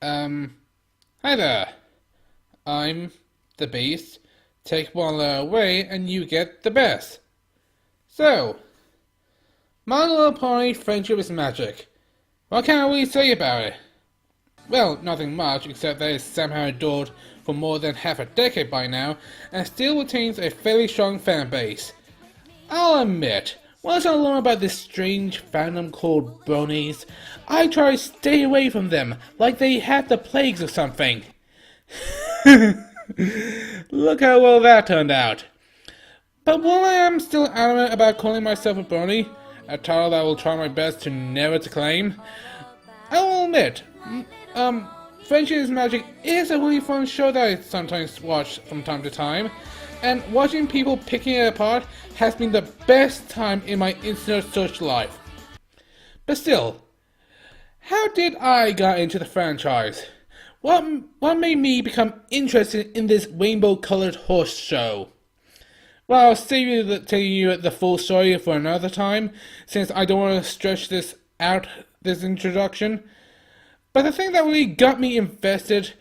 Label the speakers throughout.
Speaker 1: Hi there. I'm the Beast. Take one letter away and you get the best. So, My Little Pony Friendship is Magic. What can we say about it? Well, nothing much, except that it's somehow adored for more than half a decade by now, and still retains a fairly strong fan base. I'll admit, once I learned about this strange fandom called Ponies, I tried to stay away from them, like they had the plagues or something. Look how well that turned out. But while I am still adamant about calling myself a Pony, a title that I will try my best to never to claim, I will admit, Friendship is Magic is a really fun show that I sometimes watch from time to time, and watching people picking it apart has been the best time in my internet search life. But still, how did I get into the franchise? What made me become interested in this rainbow-colored horse show? Well, I'll save tell you the full story for another time, since I don't want to stretch this out, this introduction. But the thing that really got me invested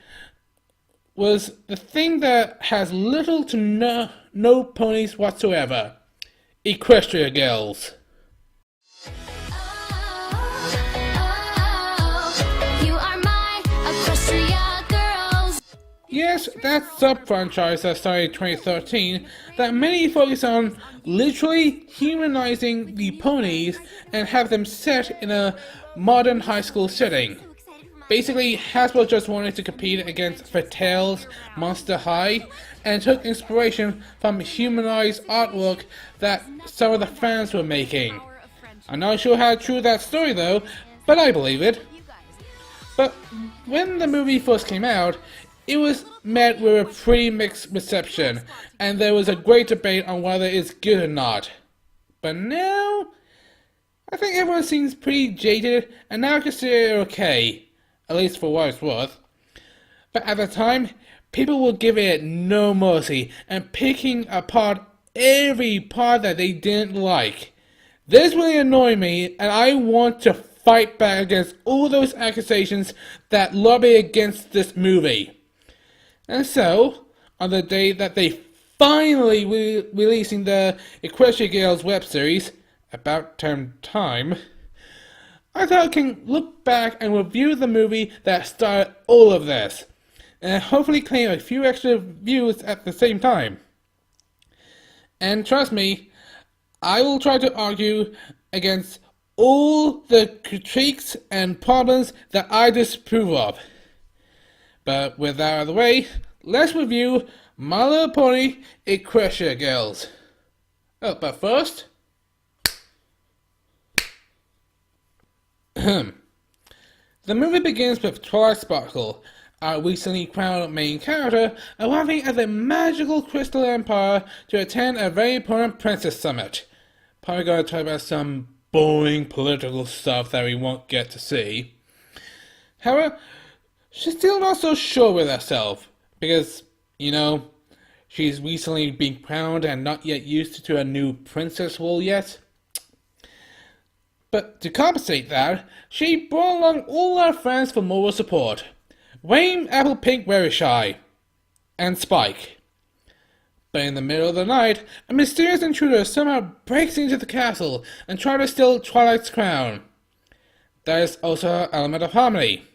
Speaker 1: was the thing that has little to no ponies whatsoever. Equestria Girls.
Speaker 2: You are my Equestria Girls.
Speaker 1: Yes, that sub-franchise that started in 2013 that many focus on literally humanizing the ponies and have them set in a modern high school setting. Basically, Hasbro just wanted to compete against Fatale's Monster High and took inspiration from humanized artwork that some of the fans were making. I'm not sure how true that story though, but I believe it. But when the movie first came out, it was met with a pretty mixed reception, and there was a great debate on whether it's good or not. But now, I think everyone seems pretty jaded, and now consider it okay. At least for what it's worth. But at the time, people were giving it no mercy and picking apart every part that they didn't like. This really annoyed me, and I want to fight back against all those accusations that lobby against this movie. And so, on the day that they finally releasing the Equestria Girls web series, about time, I thought I can look back and review the movie that started all of this, and hopefully claim a few extra views at the same time. And trust me, I will try to argue against all the critiques and problems that I disapprove of. But with that out of the way, let's review My Little Pony Equestria Girls. Oh, but first, the movie begins with Twilight Sparkle, our recently crowned main character, arriving at the magical Crystal Empire to attend a very important princess summit. Probably gonna talk about some boring political stuff that we won't get to see. However, she's still not so sure with herself, because, she's recently been crowned and not yet used to a new princess role yet. But to compensate that, she brought along all her friends for moral support. Wayne, Apple Pink, Very Shy, and Spike. But in the middle of the night, a mysterious intruder somehow breaks into the castle and tries to steal Twilight's crown. There is also an element of harmony.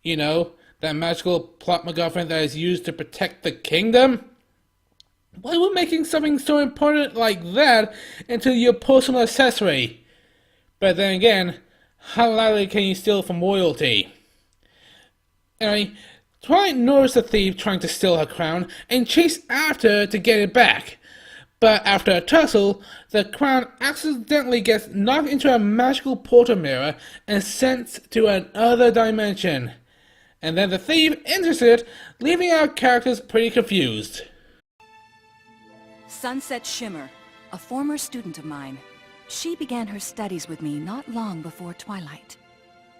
Speaker 1: That magical plot MacGuffin that is used to protect the kingdom? Why would making something so important like that into your personal accessory? But then again, how likely can you steal from royalty? Anyway, Twilight noticed the thief trying to steal her crown and chased after her to get it back. But after a tussle, the crown accidentally gets knocked into a magical portal mirror and sent to another dimension. And then the thief enters it, leaving our characters pretty confused.
Speaker 3: Sunset Shimmer, a former student of mine. She began her studies with me not long before Twilight.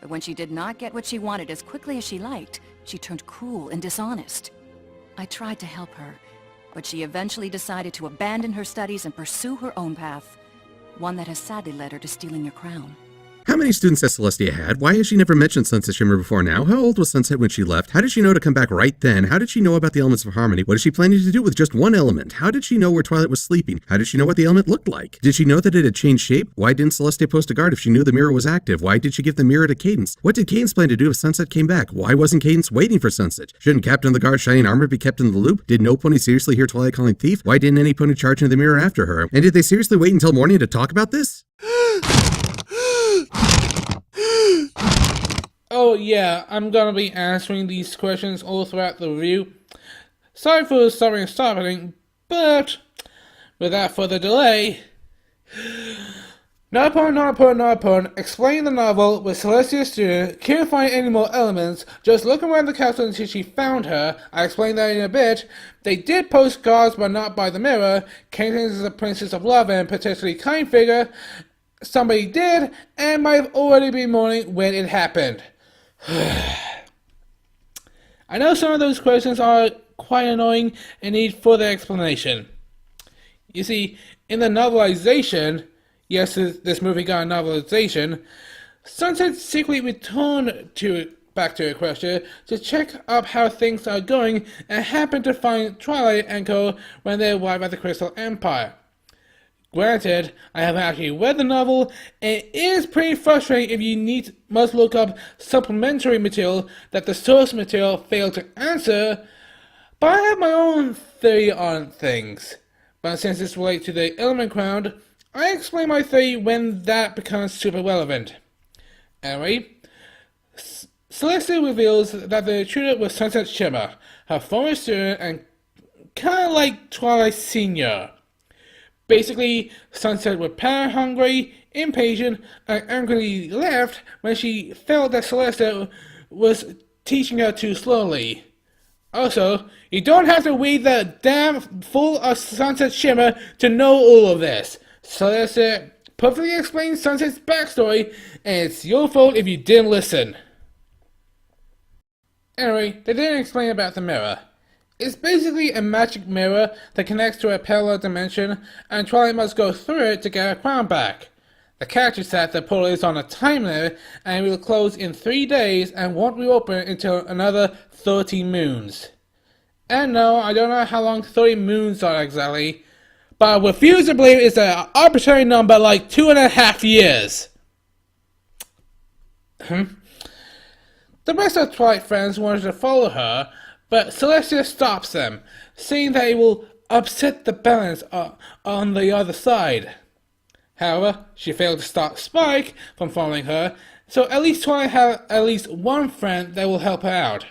Speaker 3: But when she did not get what she wanted as quickly as she liked, she turned cruel and dishonest. I tried to help her, but she eventually decided to abandon her studies and pursue her own path, one that has sadly led her to stealing your crown.
Speaker 4: How many students has Celestia had? Why has she never mentioned Sunset Shimmer before now? How old was Sunset when she left? How did she know to come back right then? How did she know about the elements of harmony? What is she planning to do with just one element? How did she know where Twilight was sleeping? How did she know what the element looked like? Did she know that it had changed shape? Why didn't Celestia post a guard if she knew the mirror was active? Why did she give the mirror to Cadence? What did Cadence plan to do if Sunset came back? Why wasn't Cadence waiting for Sunset? Shouldn't Captain of the Guard's shining armor be kept in the loop? Did no pony seriously hear Twilight calling thief? Why didn't any pony charge into the mirror after her? And did they seriously wait until morning to talk about this?
Speaker 1: Oh yeah, I'm gonna be answering these questions all throughout the review. Sorry for stopping, but without further delay, not a pun, explain the novel with Celestia student, can't find any more elements, just look around the castle until she found her. I explain that in a bit. They did post guards but not by the mirror. Cadence is a princess of love and potentially kind figure. Somebody did, and might have already been mourning when it happened. I know some of those questions are quite annoying and need further explanation. You see, in the novelization, yes, this movie got a novelization, Sunset secretly returned back to Equestria to check up how things are going and happened to find Twilight and Co. when they arrive at the Crystal Empire. Granted, I haven't actually read the novel, and it is pretty frustrating if you must look up supplementary material that the source material failed to answer, but I have my own theory on things. But since this relates to the Element Crown, I explain my theory when that becomes super relevant. Anyway, Celestia reveals that the intruder was Sunset Shimmer, her former student and kinda like Twilight Senior. Basically, Sunset was power-hungry, impatient, and angrily left when she felt that Celestia was teaching her too slowly. Also, you don't have to read the damn full of Sunset Shimmer to know all of this. Celestia perfectly explains Sunset's backstory, and it's your fault if you didn't listen. Anyway, they didn't explain about the mirror. It's basically a magic mirror that connects to a parallel dimension, and Twilight must go through it to get her crown back. The character said the portal is on a time limit and will close in 3 days and won't reopen until another 30 moons. And no, I don't know how long 30 moons are exactly, but I refuse to believe it's an arbitrary number like 2.5 years. The rest of Twilight friends wanted to follow her, but Celestia stops them, saying that it will upset the balance on the other side. However, she failed to stop Spike from following her, so at least Twilight had at least one friend that will help her out.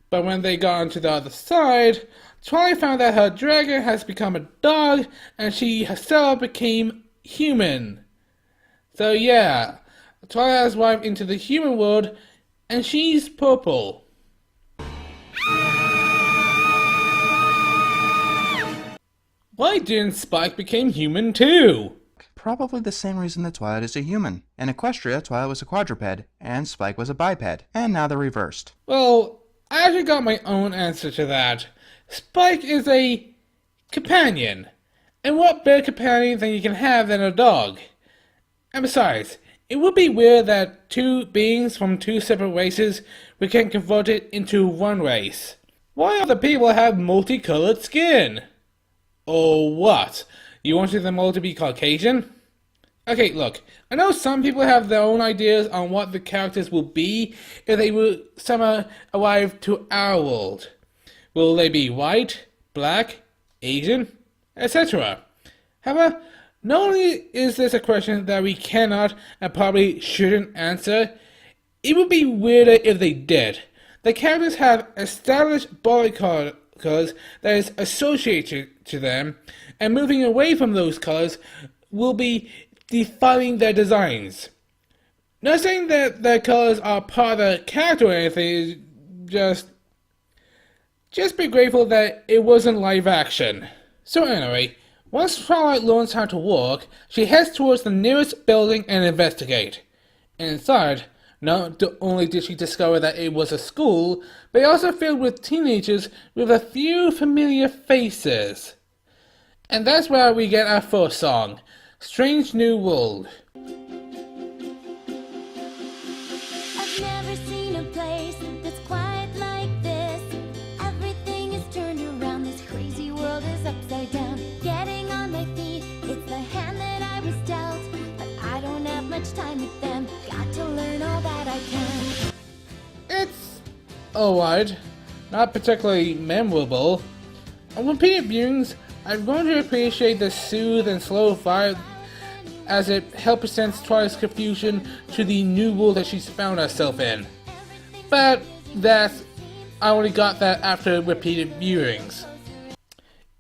Speaker 1: But when they got onto the other side, Twilight found that her dragon has become a dog, and she herself became human. So yeah, Twilight has arrived into the human world, and she's purple. Why didn't Spike become human too?
Speaker 5: Probably the same reason that Twilight is a human. In Equestria, Twilight was a quadruped, and Spike was a biped, and now they're reversed.
Speaker 1: Well, I actually got my own answer to that. Spike is a companion. And what better companion than you can have than a dog? And besides, it would be weird that two beings from two separate races would get converted into one race. Why other people have multicolored skin? Or what? You wanted them all to be Caucasian? Okay, look, I know some people have their own ideas on what the characters will be if they will somehow arrive to our world. Will they be white, black, Asian, etc.? However, not only is this a question that we cannot and probably shouldn't answer, it would be weirder if they did. The characters have established body colors that is associated to them, and moving away from those colors will be defining their designs. Not saying that their colors are part of the character or anything, just be grateful that it wasn't live action. So anyway, once Twilight learns how to walk, she heads towards the nearest building and investigate. Inside, not only did she discover that it was a school, but also filled with teenagers with a few familiar faces. And that's where we get our first song, Strange New World.
Speaker 2: never seen a place that's quite like this. Everything is turned around, this crazy world is upside down. Getting on my feet, it's the hand that I was dealt, but I don't have much time with them. Got to learn all that I can.
Speaker 1: It's alright, not particularly memorable. On repeated viewings, I've grown to appreciate the soothe and slow vibe as it helps present Twilight's confusion to the new world that she's found herself in. But I only got that after repeated viewings.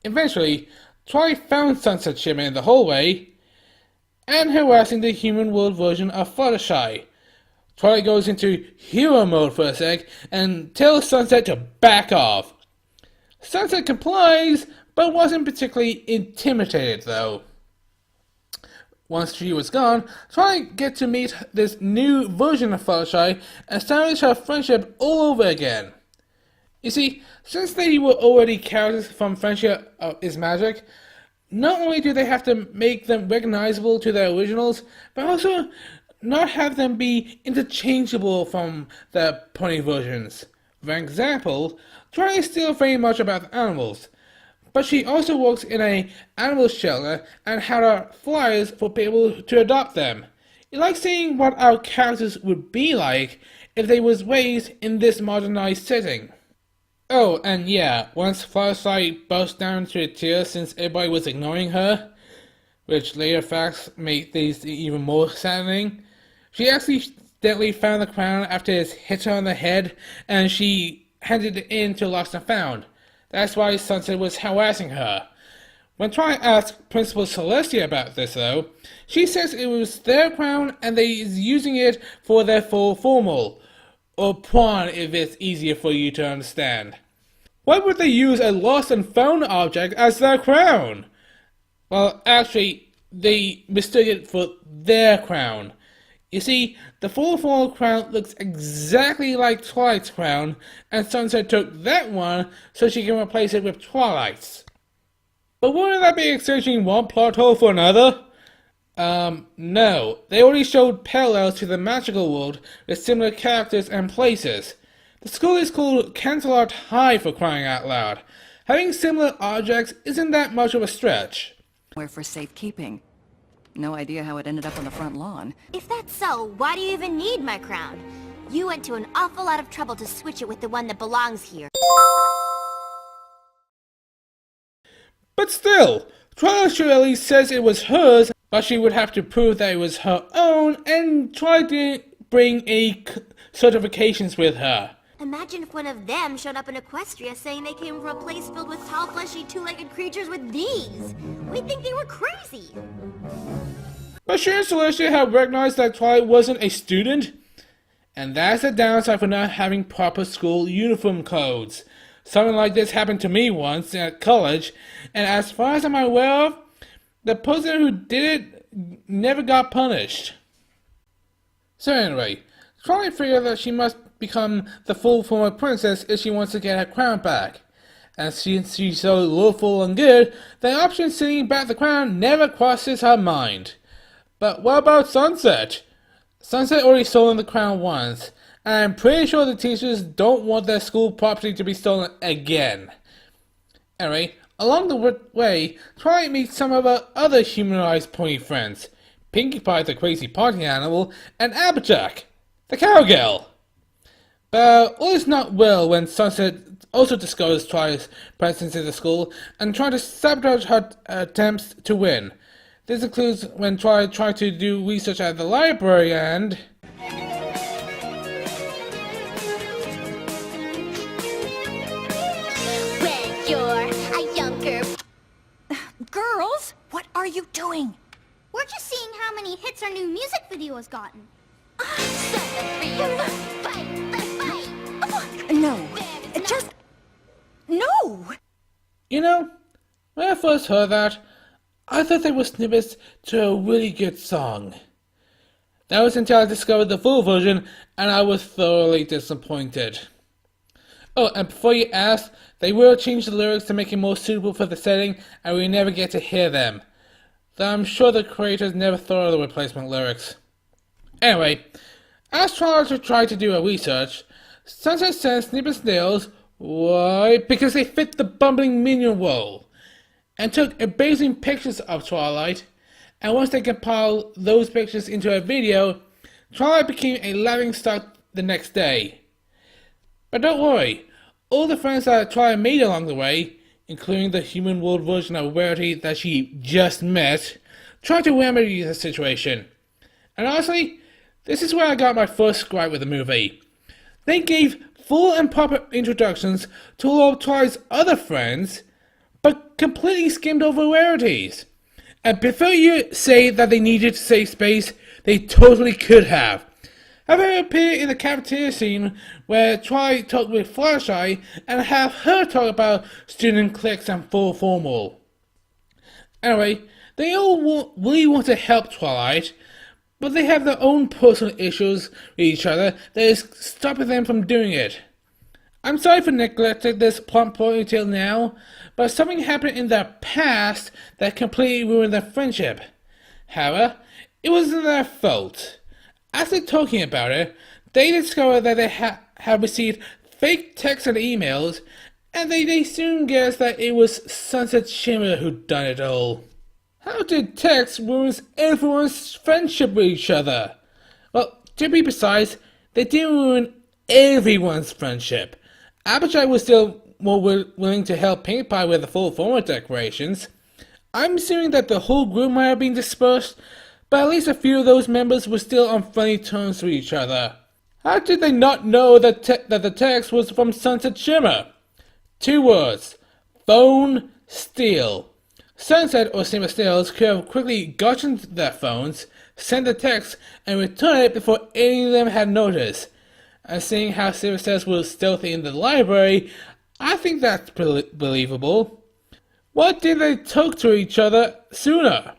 Speaker 1: Eventually, Twilight found Sunset Shimmer in the hallway and harassing the human world version of Fluttershy. Twilight goes into hero mode for a sec and tells Sunset to back off. Sunset complies, but wasn't particularly intimidated though. Once she was gone, Twilight gets to meet this new version of Fluttershy and establish her friendship all over again. You see, since they were already characters from Friendship is Magic, not only do they have to make them recognizable to their originals, but also not have them be interchangeable from the pony versions. For example, Twilight is still very much about animals, but she also works in an animal shelter and had out flyers for people to adopt them. It's like seeing what our characters would be like if they was raised in this modernized setting. Oh, and yeah, once Fluttershy burst down into tears since everybody was ignoring her, which later facts make these even more saddening, she accidentally found the crown after it hit her on the head, and she handed it in to Lost and Found. That's why Sunset was harassing her. When Twilight asked Principal Celestia about this though, she says it was their crown and they is using it for their full formal, or prawn if it's easier for you to understand. Why would they use a Lost and Found object as their crown? Well, actually, they mistook it for their crown. You see, the full formal crown looks exactly like Twilight's crown, and Sunset took that one so she can replace it with Twilight's. But wouldn't that be exchanging one plot hole for another? No. They already showed parallels to the magical world with similar characters and places. The school is called Canterlot High for crying out loud. Having similar objects isn't that much of a stretch.
Speaker 3: Where for safekeeping. No idea how it ended up on the front lawn.
Speaker 6: If that's so, why do you even need my crown? You went to an awful lot of trouble to switch it with the one that belongs here.
Speaker 1: But still, Twilight surely says it was hers, but she would have to prove that it was her own and try to bring certifications with her.
Speaker 6: Imagine if one of them showed up in Equestria saying they came from a place filled with tall, fleshy, two-legged creatures with these. We'd think they were crazy.
Speaker 1: But shouldn't Celestia have recognized that Twilight wasn't a student? And that's the downside for not having proper school uniform codes. Something like this happened to me once at college, and as far as I'm aware of, the person who did it never got punished. So anyway, Twilight figured that she must become the full former princess if she wants to get her crown back. And since she's so willful and good, the option of sitting back the crown never crosses her mind. But what about Sunset? Sunset already stolen the crown once, and I'm pretty sure the teachers don't want their school property to be stolen again. Anyway, along the way, Twilight meets some of her other humanized pony friends, Pinkie Pie the crazy party animal, and Applejack, the cowgirl. But all is not well when Sunset also discovers Twilight's presence in the school and tries to sabotage her attempts to win. This includes when Twilight tried to do research at the library and...
Speaker 6: When you're a younger...
Speaker 3: Girls, what are you doing?
Speaker 6: We're just seeing how many hits our new music video has gotten.
Speaker 3: No, just... No!
Speaker 1: You know, when I first heard that, I thought they were snippets to a really good song. That was until I discovered the full version, and I was thoroughly disappointed. Oh, and before you ask, they will change the lyrics to make it more suitable for the setting, and we never get to hear them. Though I'm sure the creators never thought of the replacement lyrics. Anyway, As Twilight tried to do her research, Sunset sent Snip and Snails, why? Because they fit the bumbling minion role, and took amazing pictures of Twilight, and once they compiled those pictures into a video, Twilight became a laughingstock the next day. But don't worry, all the friends that Twilight made along the way, including the human world version of Rarity that she just met, tried to remedy the situation. And honestly, this is where I got my first gripe with the movie. They gave full and proper introductions to all of Twilight's other friends, but completely skimmed over Rarities. And before you say that they needed to save space, they totally could have. Have her appear in the cafeteria scene where Twilight talked with Fluttershy and have her talk about student cliques and full formal. Anyway, they all really want to help Twilight, but they have their own personal issues with each other that is stopping them from doing it. I'm sorry for neglecting this plot point until now, but something happened in their past that completely ruined their friendship. However, it wasn't their fault. After talking about it, they discovered that they had received fake texts and emails, and they soon guessed that it was Sunset Shimmer who'd done it all. How did texts ruin everyone's friendship with each other? Well, to be precise, they didn't ruin everyone's friendship. Applejack was still more willing to help Pink Pie with the full formal decorations. I'm assuming that the whole group might have been dispersed, but at least a few of those members were still on friendly terms with each other. How did they not know that the text was from Sunset Shimmer? 2 words. Phone steal. Sunset or Simmer Snails could have quickly gotten their phones, sent the text, and returned it before any of them had noticed. And seeing how Simmer Snails was stealthy in the library, I think that's believable. Why did they talk to each other sooner?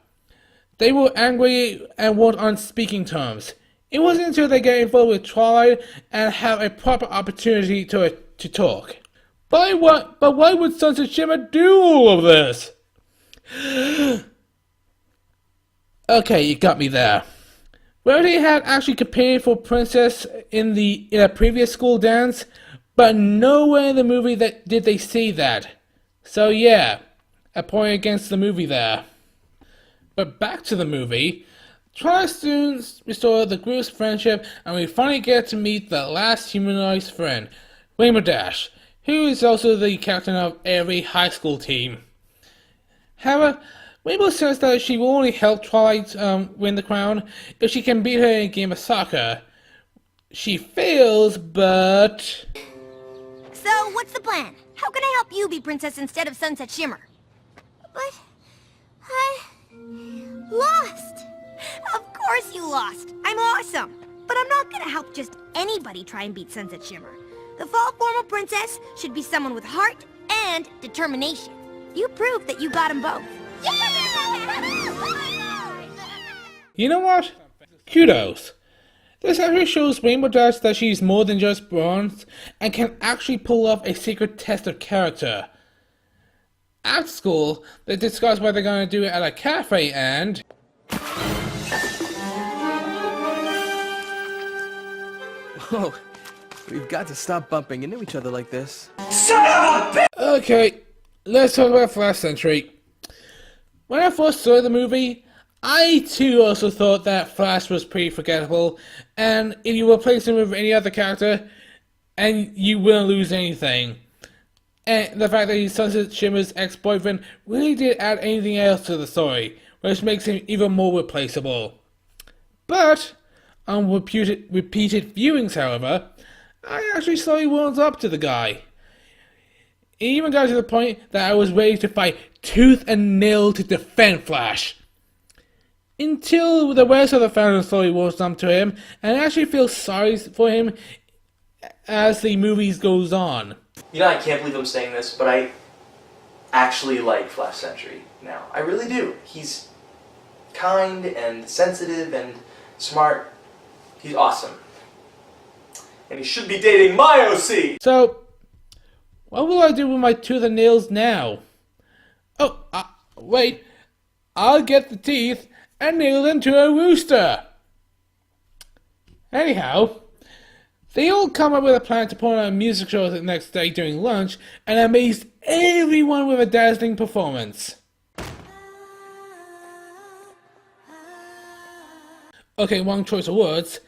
Speaker 1: They were angry and weren't on speaking terms. It wasn't until they get involved with Twilight and have a proper opportunity to talk. But why would Sunset Shimmer do all of this? Okay, you got me there. Rarity had actually competed for Princess in a previous school dance, but nowhere in the movie did they see that. So yeah, a point against the movie there. But back to the movie, Twilight soon restore the group's friendship, and we finally get to meet the last humanized friend, Rainbow Dash, who is also the captain of every high school team. However, Rainbow says that she will only help Twilight win the crown if she can beat her in a game of soccer. She fails, but...
Speaker 6: So, what's the plan? How can I help you be princess instead of Sunset Shimmer? But... I... lost! Of course you lost! I'm awesome! But I'm not gonna help just anybody try and beat Sunset Shimmer. The fall formal princess should be someone with heart and determination. You proved that you got them both.
Speaker 1: You know what? Kudos. This actually shows Rainbow Dash that she's more than just bronze and can actually pull off a secret test of character. At school, they discuss what they're going to do at a cafe and...
Speaker 7: Whoa, we've got to stop bumping into each other like this.
Speaker 1: Okay, let's talk about Flash Century. When I first saw the movie, I too also thought that Flash was pretty forgettable, and if you replace him with any other character, and you wouldn't lose anything. And the fact that he's Sunset Shimmer's ex-boyfriend really did add anything else to the story, which makes him even more replaceable. But, on repeated viewings, however, I actually slowly warmed up to the guy. It even got to the point that I was ready to fight tooth and nail to defend Flash. Until the rest of the fandom slowly warms up to him, and I actually feel sorry for him as the movies goes on.
Speaker 8: You know, I can't believe I'm saying this, but I actually like Flash Sentry now. I really do. He's kind and sensitive and smart. He's awesome. And he should be dating my OC!
Speaker 1: So, what will I do with my tooth and nails now? Oh, wait. I'll get the teeth and nail them to a rooster. Anyhow, they all come up with a plan to put on a music show the next day during lunch and amaze everyone with a dazzling performance. Okay, wrong choice of words.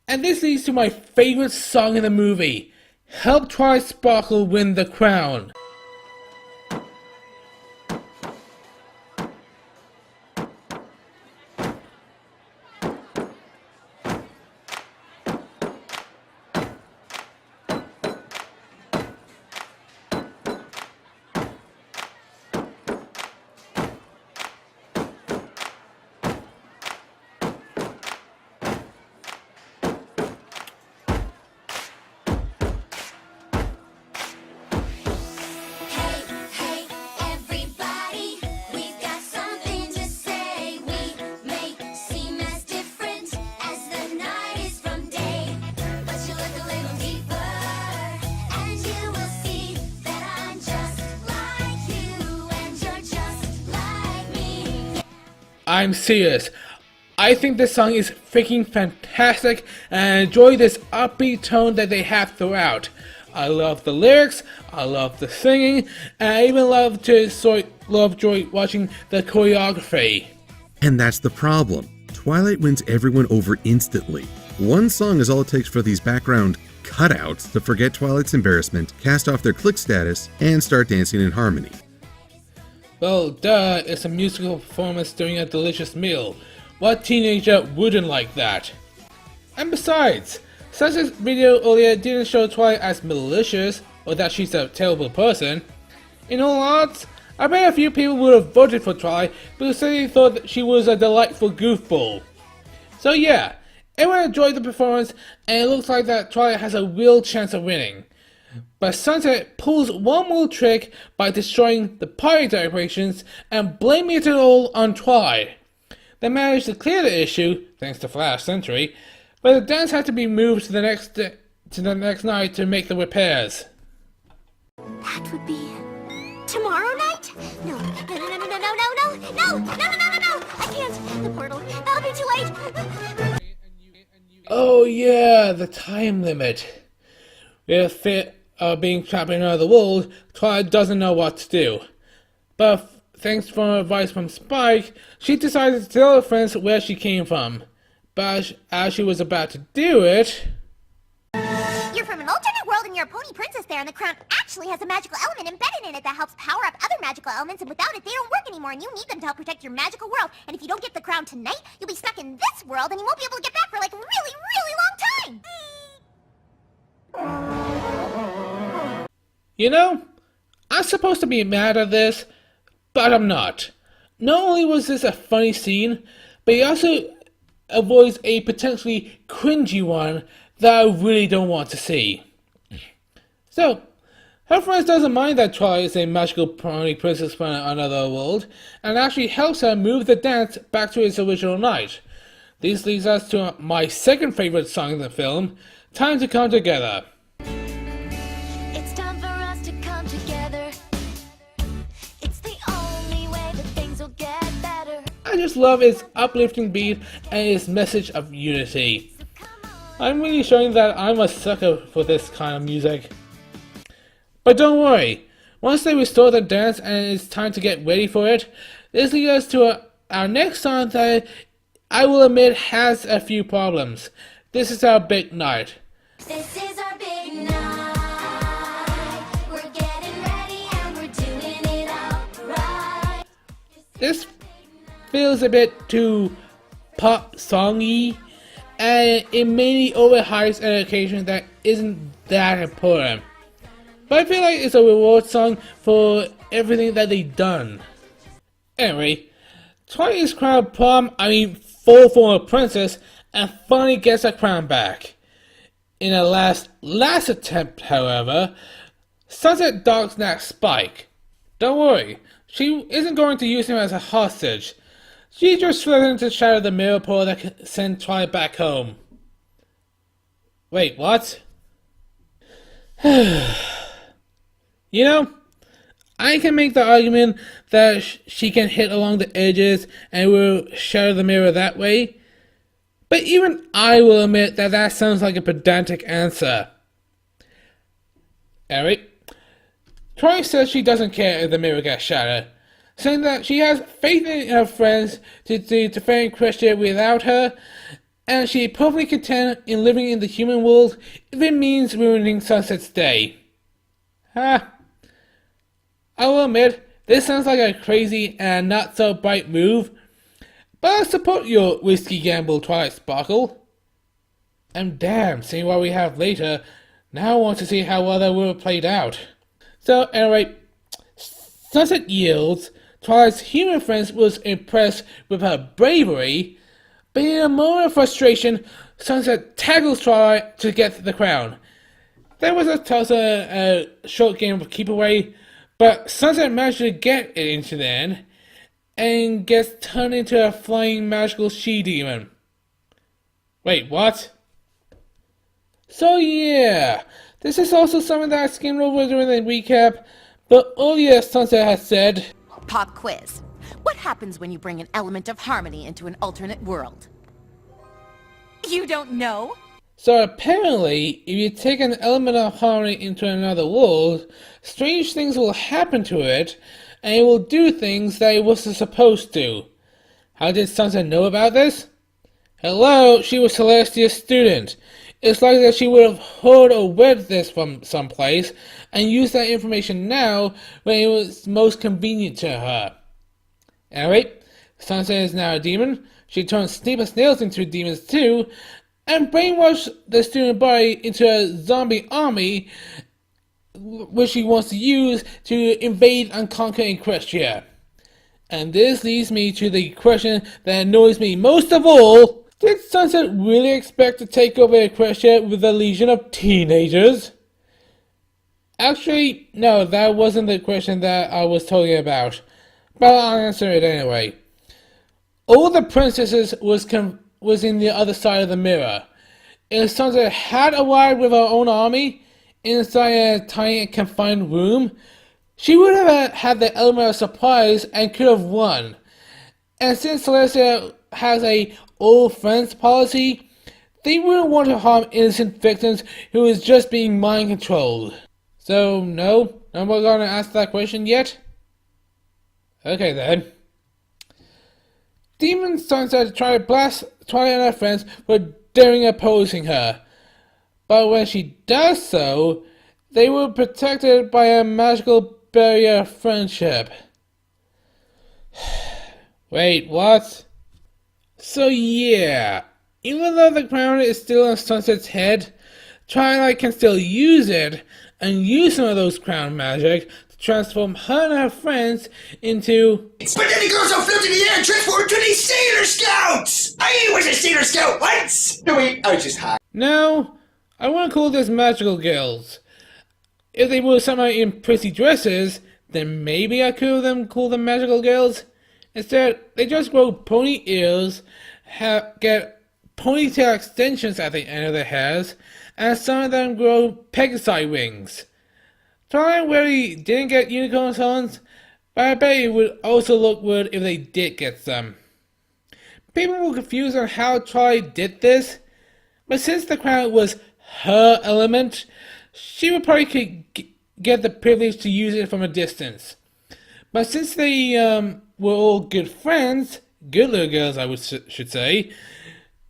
Speaker 1: And this leads to my favorite song in the movie. Help Twilight Sparkle win the crown.
Speaker 2: Hey, everybody, we've got something to say. We may seem as different as the night is from day, but you look a little deeper, and you will see that I'm just like you, and you're just like me.
Speaker 1: I'm serious. I think this song is freaking fantastic and I enjoy this upbeat tone that they have throughout. I love the lyrics, I love the singing, and I even love joy watching the choreography.
Speaker 4: And that's the problem. Twilight wins everyone over instantly. One song is all it takes for these background cutouts to forget Twilight's embarrassment, cast off their clique status, and start dancing in harmony.
Speaker 1: Well, duh, it's a musical performance during a delicious meal. What teenager wouldn't like that? And besides, Sunset's video earlier didn't show Twilight as malicious or that she's a terrible person. In all odds, I bet a few people would have voted for Twilight because they thought that she was a delightful goofball. So yeah, everyone enjoyed the performance and it looks like that Twilight has a real chance of winning. But Sunset pulls one more trick by destroying the party decorations and blaming it all on Twilight. They managed to clear the issue, thanks to Flash Sentry, but the dance had to be moved to the next night to make the repairs.
Speaker 6: That would be tomorrow night? No, no, no, no, no, no, no, no, no, no, no, no, no, no, no! I can't. The portal. That'll be too late.
Speaker 1: Oh yeah, the time limit. With fear of being trapped in another world, Twilight doesn't know what to do. But thanks for advice from Spike, she decided to tell her friends where she came from. But as she was about to do it...
Speaker 6: You're from an alternate world and you're a pony princess there, and the crown actually has a magical element embedded in it that helps power up other magical elements, and without it, they don't work anymore, and you need them to help protect your magical world. And if you don't get the crown tonight, you'll be stuck in this world, and you won't be able to get back for like a really, really long time.
Speaker 1: You know, I'm supposed to be mad at this, but I'm not. Not only was this a funny scene, but he also avoids a potentially cringy one that I really don't want to see. So, her friends doesn't mind that Twilight is a magical pony princess from another world, and actually helps her move the dance back to its original night. This leads us to my second favorite song in the film, Time to Come Together.
Speaker 2: It's time for us to come together. It's the only way that things will get better.
Speaker 1: I just love its uplifting beat and its message of unity. I'm really showing that I'm a sucker for this kind of music. But don't worry, once they restore the dance and it's time to get ready for it, this leads us to our next song that I will admit has a few problems. This is our big night.
Speaker 2: This is our big night. We're getting ready and we're doing it all right.
Speaker 1: This feels a bit too pop songy, and it mainly overhypes an occasion that isn't that important. But I feel like it's a reward song for everything that they've done. Anyway, Twilight is crowned full former princess and finally gets her crown back. In a last attempt, however, Sunset dogsnaps Spike. Don't worry, she isn't going to use him as a hostage. She's just threatening to shatter the mirror portal that can send Twilight back home. Wait, what? You know, I can make the argument that she can hit along the edges and will shatter the mirror that way. But even I will admit that that sounds like a pedantic answer. Anyway, Troy says she doesn't care if the mirror gets shattered, saying that she has faith in her friends to defend Equestria without her, and she is perfectly content in living in the human world if it means ruining Sunset's day. Ha! I will admit, this sounds like a crazy and not so bright move, but I support your whiskey gamble, Twilight Sparkle. And damn, seeing what we have later, now I want to see how well that would have played out. So anyway, Sunset yields. Twilight's human friends was impressed with her bravery, but in a moment of frustration, Sunset tackles Twilight to get the crown. There was a short game of keep away, but Sunset managed to get it into the end, and gets turned into a flying magical she-demon. Wait, what? So yeah, this is also something that I skimmed over during the recap, but earlier Sunset has said,
Speaker 9: Pop quiz. What happens when you bring an element of harmony into an alternate world? You don't know?
Speaker 1: so apparently, if you take an element of harmony into another world, strange things will happen to it, and it will do things that it wasn't supposed to. How did Sunset know about this? Hello, she was Celestia's student. It's likely that she would have heard or read this from someplace, and used that information now when it was most convenient to her. Anyway, Sunset is now a demon. She turned Snape and Snails into demons too, and brainwashed the student body into a zombie army, which she wants to use to invade and conquer Equestria. And this leads me to the question that annoys me most of all. Did Sunset really expect to take over Equestria with a legion of teenagers? Actually, no, that wasn't the question that I was talking about. But I'll answer it anyway. All the princesses was in the other side of the mirror. If Sunset had arrived with her own army inside a tiny confined room, she would have had the element of surprise and could have won. And since Celestia has a all friends policy, they wouldn't want to harm innocent victims who is just being mind controlled. So no one gonna ask that question yet? Okay then. Demon Sunset tried to blast Twilight and her friends for daring opposing her, but when she does so, they were protected by a magical barrier of friendship. Wait, what? So yeah, even though the crown is still on Sunset's head, Twilight can still use it, and use some of those crown magic to transform her and her friends into...
Speaker 10: But then the girls all flew to the air and transformed to these Sailor Scouts! I was a Sailor Scout once! No wait, I was just high.
Speaker 1: No, I want to call this magical girls. If they were somehow in prissy dresses, then maybe I could call them magical girls. Instead, they just grow pony ears, get ponytail extensions at the end of their hairs, and some of them grow Pegasi wings. Twilight really didn't get unicorn horns, but I bet it would also look weird if they did get some. People were confused on how Twilight did this, but since the crown was her element, she would probably could get the privilege to use it from a distance. But since they were all good friends, good little girls I should say,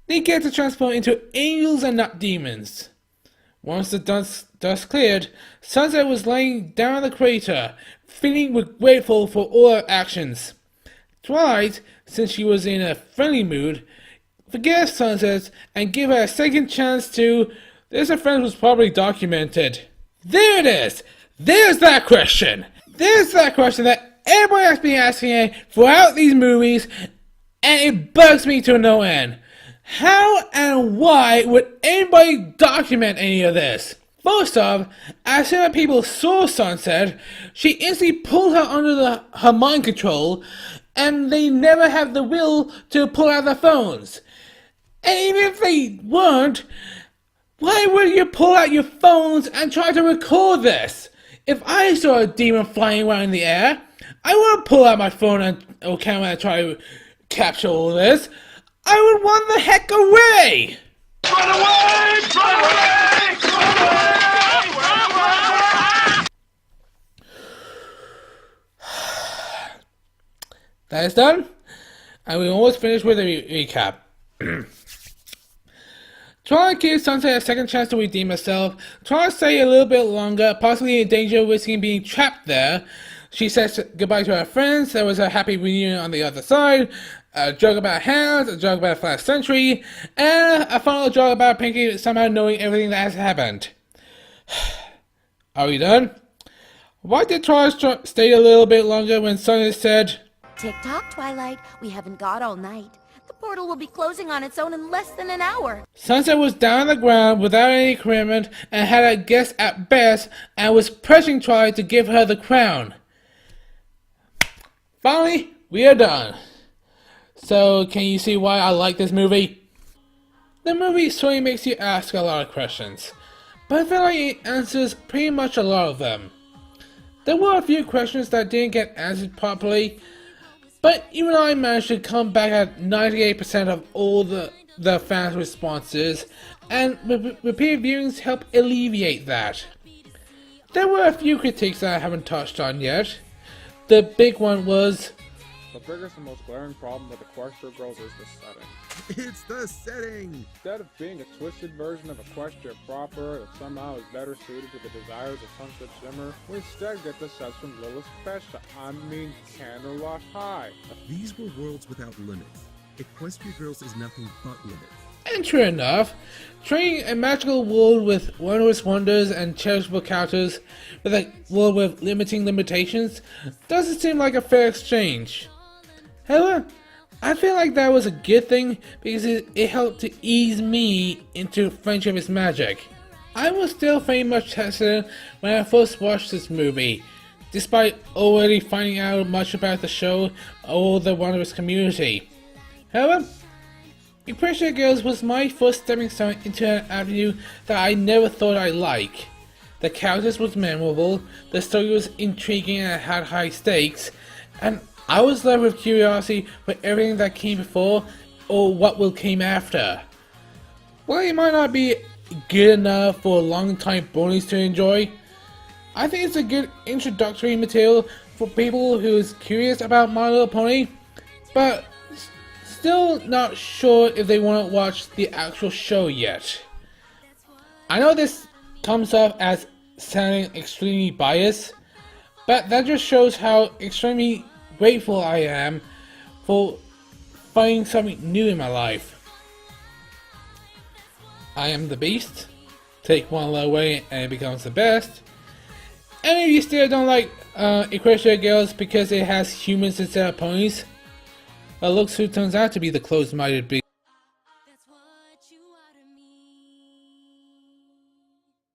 Speaker 1: they get to transform into angels and not demons. Once the dust cleared, Sunset was lying down in the crater, feeling grateful for all her actions. Twilight, since she was in a friendly mood, forgave Sunset and gave her a second chance to... This offense was probably documented. There it is! There's that question! There's that question that everybody has been asking throughout these movies, and it bugs me to no end. How and why would anybody document any of this? First off, as soon as people saw Sunset, she instantly pulled her under her mind control, and they never have the will to pull out their phones. And even if they weren't, why would you pull out your phones and try to record this? If I saw a demon flying around in the air, I wouldn't pull out my phone or camera and try to capture all this. I would run the heck away!
Speaker 10: Run away! Run away! Run away!
Speaker 1: That is done, and we almost finished with a recap. Trying to give Sunset a second chance to redeem herself, trying to stay a little bit longer, possibly in danger of risking being trapped there. She says goodbye to her friends, there was a happy reunion on the other side, a joke about hands, a joke about last century, and a final joke about Pinky somehow knowing everything that has happened. Are we done? Why did Twilight stay a little bit longer when Sunset said,
Speaker 6: Tick-tock, Twilight. We haven't got all night. The portal will be closing on its own in less than an hour.
Speaker 1: Sunset was down on the ground without any equipment and had a guess at best and was pressing Twilight to give her the crown. Finally, we are done. So, can you see why I like this movie? The movie certainly makes you ask a lot of questions, but I feel like it answers pretty much a lot of them. There were a few questions that didn't get answered properly, but even I managed to come back at 98% of all the fans' responses, and repeated viewings help alleviate that. There were a few critiques that I haven't touched on yet. The big one was,
Speaker 11: the biggest and most glaring problem with Equestria Girls is the setting.
Speaker 4: It's the setting!
Speaker 11: Instead of being a twisted version of Equestria proper that somehow is better suited to the desires of Sunset Shimmer, we instead get the sets from Lilith Festa, Candleloft High.
Speaker 4: These were worlds without limits. Equestria Girls is nothing but limits.
Speaker 1: and true enough, trading a magical world with wondrous wonders and cherishable characters with a world with limiting limitations doesn't seem like a fair exchange. However, I feel like that was a good thing because it helped to ease me into friendship with magic. I was still very much hesitant when I first watched this movie, despite already finding out much about the show or the wondrous community. However, Equestria Girls was my first stepping stone into an avenue that I never thought I'd like. The characters was memorable, the story was intriguing and had high stakes, and I was left with curiosity for everything that came before or what will come after. While it might not be good enough for long-time Ponies to enjoy, I think it's a good introductory material for people who's curious about My Little Pony, but still not sure if they want to watch the actual show yet. I know this comes off as sounding extremely biased, but that just shows how extremely grateful I am for finding something new in my life. I am the beast. Take one letter away and it becomes the best. And if you still don't like Equestria Girls because it has humans instead of ponies, well, looks who turns out to be the closed-minded beast.
Speaker 2: That's what you are to me.